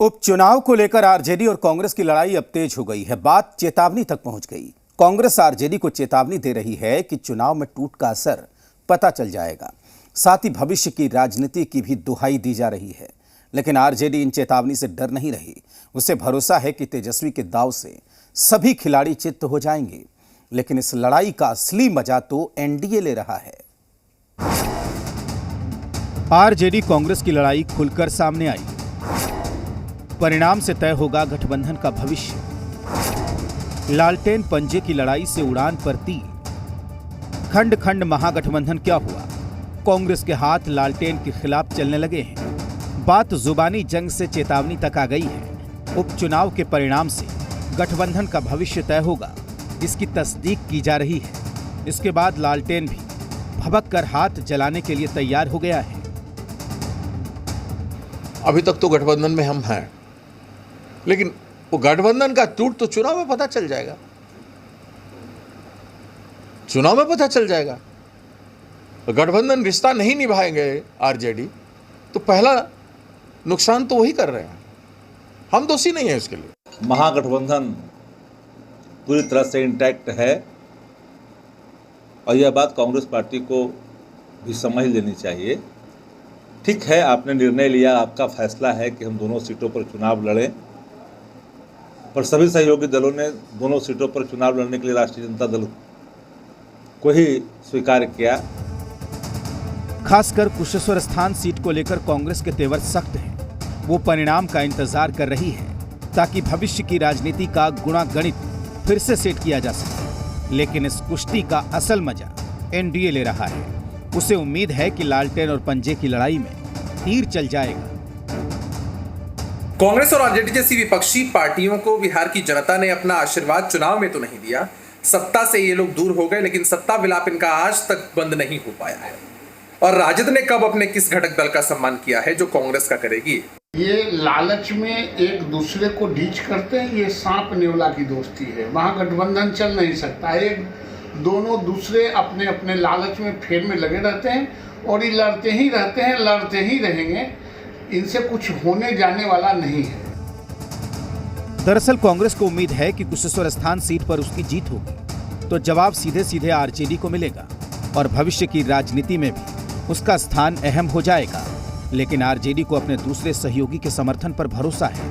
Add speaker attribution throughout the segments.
Speaker 1: उपचुनाव को लेकर आरजेडी और कांग्रेस की लड़ाई अब तेज हो गई है। बात चेतावनी तक पहुंच गई। कांग्रेस आरजेडी को चेतावनी दे रही है कि चुनाव में टूट का असर पता चल जाएगा। साथ ही भविष्य की राजनीति की भी दुहाई दी जा रही है। लेकिन आरजेडी इन चेतावनी से डर नहीं रही। उसे भरोसा है कि तेजस्वी के दांव से सभी खिलाड़ी चित्त हो जाएंगे। लेकिन इस लड़ाई का असली मजा तो एनडीए ले रहा है। आरजेडी कांग्रेस की लड़ाई खुलकर सामने आई। परिणाम से तय होगा गठबंधन का भविष्य। लालटेन पंजे की लड़ाई से उड़ान पर तीर। खंड खंड महागठबंधन क्या हुआ? कांग्रेस के हाथ लालटेन के खिलाफ चलने लगे हैं। बात जुबानी जंग से चेतावनी तक आ गई है। उपचुनाव के परिणाम से गठबंधन का भविष्य तय होगा, इसकी तस्दीक की जा रही है। इसके बाद लालटेन भी भभक कर हाथ जलाने के लिए तैयार हो गया है।
Speaker 2: अभी तक तो गठबंधन में हम हैं, लेकिन वो गठबंधन का टूट तो चुनाव में पता चल जाएगा। चुनाव में पता चल जाएगा। तो गठबंधन रिश्ता नहीं निभाएंगे आरजेडी, तो पहला नुकसान तो वही कर रहे हैं। हम दोषी नहीं है उसके लिए।
Speaker 3: महागठबंधन पूरी तरह से इंटैक्ट है और यह बात कांग्रेस पार्टी को भी समझ लेनी चाहिए। ठीक है, आपने निर्णय लिया, आपका फैसला है कि हम दोनों सीटों पर चुनाव लड़ें, पर सभी सहयोगी दलों ने दोनों सीटों पर चुनाव लड़ने के लिए राष्ट्रीय जनता दल को ही स्वीकार किया।
Speaker 1: खासकर कुशेश्वर स्थान सीट को लेकर कांग्रेस के तेवर सख्त हैं। वो परिणाम का इंतजार कर रही है ताकि भविष्य की राजनीति का गुणागणित फिर से सेट किया जा सके। लेकिन इस कुश्ती का असल मजा एनडीए ले रहा है। उसे उम्मीद है कि लालटेन और पंजे की लड़ाई में तीर चल जाएगा।
Speaker 4: कांग्रेस और आरजेडी जैसी विपक्षी पार्टियों को बिहार की जनता ने अपना आशीर्वाद चुनाव में तो नहीं दिया। सत्ता से ये लोग दूर हो गए, लेकिन सत्ता विलाप इनका आज तक बंद नहीं हो पाया है। और राजद ने कब अपने किस घटक दल का सम्मान किया है जो कांग्रेस का करेगी?
Speaker 5: ये लालच में एक दूसरे को डीच करते हैं। ये सांप नेवला की दोस्ती है। महागठबंधन चल नहीं सकता। एक दोनों दूसरे अपने अपने लालच में फेर में लगे रहते हैं और ये लड़ते ही रहते हैं, लड़ते ही रहेंगे। इनसे कुछ होने जाने वाला नहीं है।
Speaker 1: दरअसल कांग्रेस को उम्मीद है कि कुशेश्वर स्थान सीट पर उसकी जीत होगी तो जवाब सीधे सीधे आरजेडी को मिलेगा और भविष्य की राजनीति में भी उसका स्थान अहम हो जाएगा। लेकिन आरजेडी को अपने दूसरे सहयोगी के समर्थन पर भरोसा है।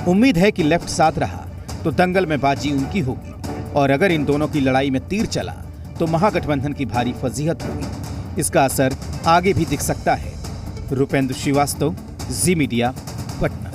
Speaker 1: उम्मीद है कि लेफ्ट साथ रहा तो दंगल में बाजी उनकी होगी और अगर इन दोनों की लड़ाई में तीर चला तो महागठबंधन की भारी फजीहत होगी। इसका असर आगे भी दिख सकता है। रुपेंद्र श्रीवास्तव, जी मीडिया, पटना।